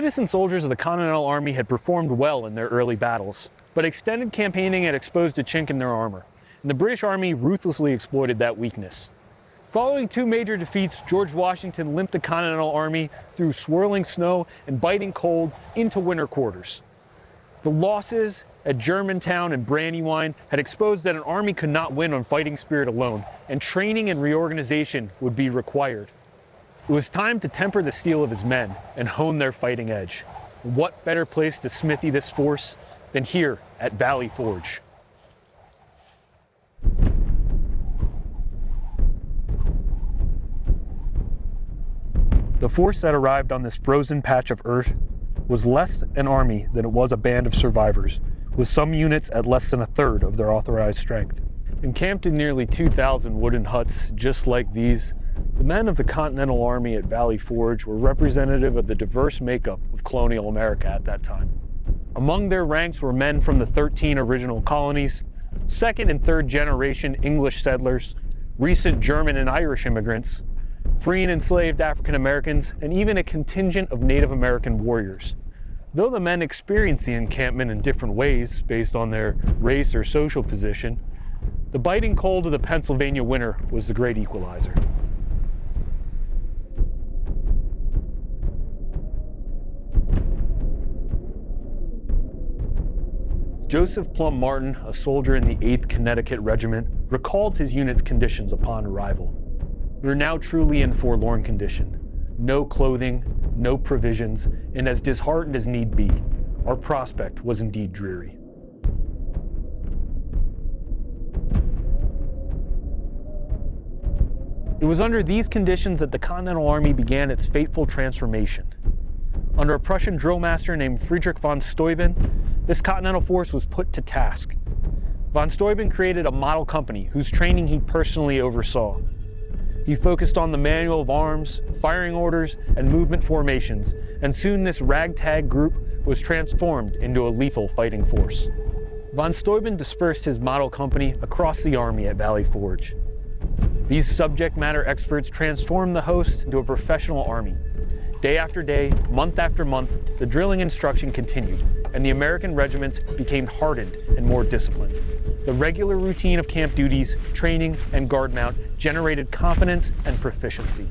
Citizen soldiers of the Continental Army had performed well in their early battles, but extended campaigning had exposed a chink in their armor, and the British Army ruthlessly exploited that weakness. Following two major defeats, George Washington limped the Continental Army through swirling snow and biting cold into winter quarters. The losses at Germantown and Brandywine had exposed that an army could not win on fighting spirit alone, and training and reorganization would be required. It was time to temper the steel of his men and hone their fighting edge. What better place to smithy this force than here at Valley Forge? The force that arrived on this frozen patch of earth was less an army than it was a band of survivors, with some units at less than a third of their authorized strength. Encamped in nearly 2,000 wooden huts just like these, the men of the Continental Army at Valley Forge were representative of the diverse makeup of colonial America at that time. Among their ranks were men from the 13 original colonies, second and third generation English settlers, recent German and Irish immigrants, free and enslaved African Americans, and even a contingent of Native American warriors. Though the men experienced the encampment in different ways based on their race or social position, the biting cold of the Pennsylvania winter was the great equalizer. Joseph Plum Martin, a soldier in the 8th Connecticut Regiment, recalled his unit's conditions upon arrival. We were now truly in forlorn condition. No clothing, no provisions, and as disheartened as need be, our prospect was indeed dreary. It was under these conditions that the Continental Army began its fateful transformation. Under a Prussian drill master named Friedrich von Steuben, this Continental Force was put to task. Von Steuben created a model company whose training he personally oversaw. He focused on the manual of arms, firing orders, and movement formations, and soon this ragtag group was transformed into a lethal fighting force. Von Steuben dispersed his model company across the Army at Valley Forge. These subject matter experts transformed the host into a professional army. Day after day, month after month, the drilling instruction continued, and the American regiments became hardened and more disciplined. The regular routine of camp duties, training, and guard mount generated confidence and proficiency.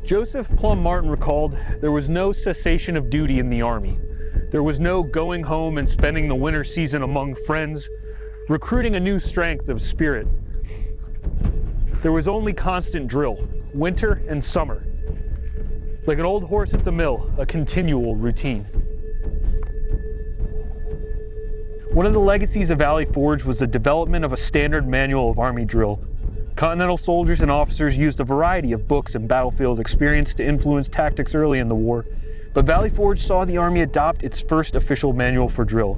Joseph Plum Martin recalled, "There was no cessation of duty in the Army. There was no going home and spending the winter season among friends, recruiting a new strength of spirit. There was only constant drill, winter and summer. Like an old horse at the mill, a continual routine." One of the legacies of Valley Forge was the development of a standard manual of Army drill. Continental soldiers and officers used a variety of books and battlefield experience to influence tactics early in the war, but Valley Forge saw the Army adopt its first official manual for drill.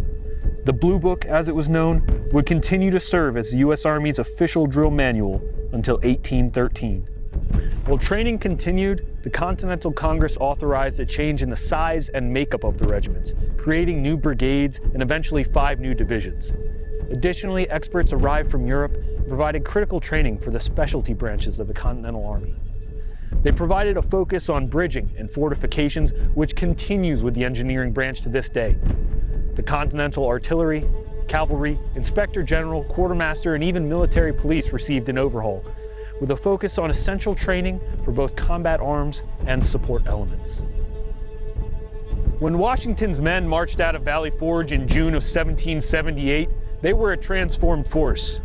The Blue Book, as it was known, would continue to serve as the U.S. Army's official drill manual until 1813. While training continued, the Continental Congress authorized a change in the size and makeup of the regiments, creating new brigades and eventually 5 new divisions. Additionally, experts arrived from Europe and provided critical training for the specialty branches of the Continental Army. They provided a focus on bridging and fortifications, which continues with the engineering branch to this day. The Continental Artillery, Cavalry, Inspector General, Quartermaster, and even military police received an overhaul, with a focus on essential training for both combat arms and support elements. When Washington's men marched out of Valley Forge in June of 1778, they were a transformed force.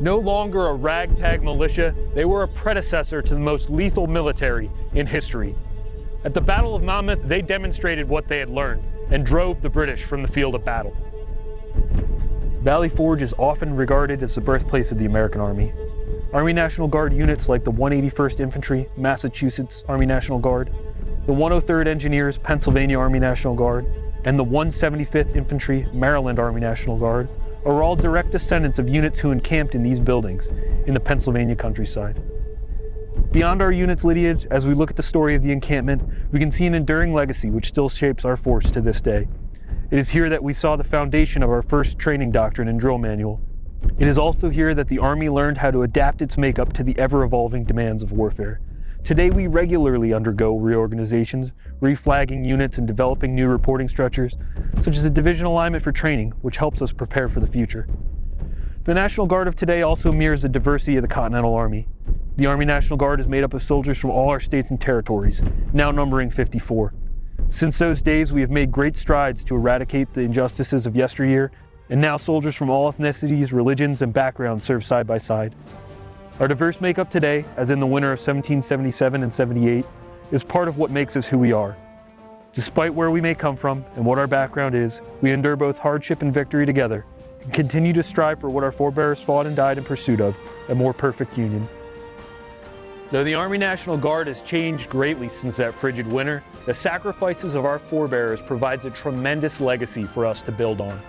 No longer a ragtag militia, they were a predecessor to the most lethal military in history. At the Battle of Monmouth, they demonstrated what they had learned and drove the British from the field of battle. Valley Forge is often regarded as the birthplace of the American Army. Army National Guard units like the 181st Infantry, Massachusetts Army National Guard, the 103rd Engineers, Pennsylvania Army National Guard, and the 175th Infantry, Maryland Army National Guard are all direct descendants of units who encamped in these buildings in the Pennsylvania countryside. Beyond our unit's lineage, as we look at the story of the encampment, we can see an enduring legacy which still shapes our force to this day. It is here that we saw the foundation of our first training doctrine and drill manual. It is also here that the Army learned how to adapt its makeup to the ever-evolving demands of warfare. Today we regularly undergo reorganizations, reflagging units and developing new reporting structures, such as a division alignment for training, which helps us prepare for the future. The National Guard of today also mirrors the diversity of the Continental Army. The Army National Guard is made up of soldiers from all our states and territories, now numbering 54. Since those days, we have made great strides to eradicate the injustices of yesteryear, and now soldiers from all ethnicities, religions, and backgrounds serve side by side. Our diverse makeup today, as in the winter of 1777 and 78, is part of what makes us who we are. Despite where we may come from and what our background is, we endure both hardship and victory together, and continue to strive for what our forebears fought and died in pursuit of, a more perfect union. Though the Army National Guard has changed greatly since that frigid winter, the sacrifices of our forebears provides a tremendous legacy for us to build on.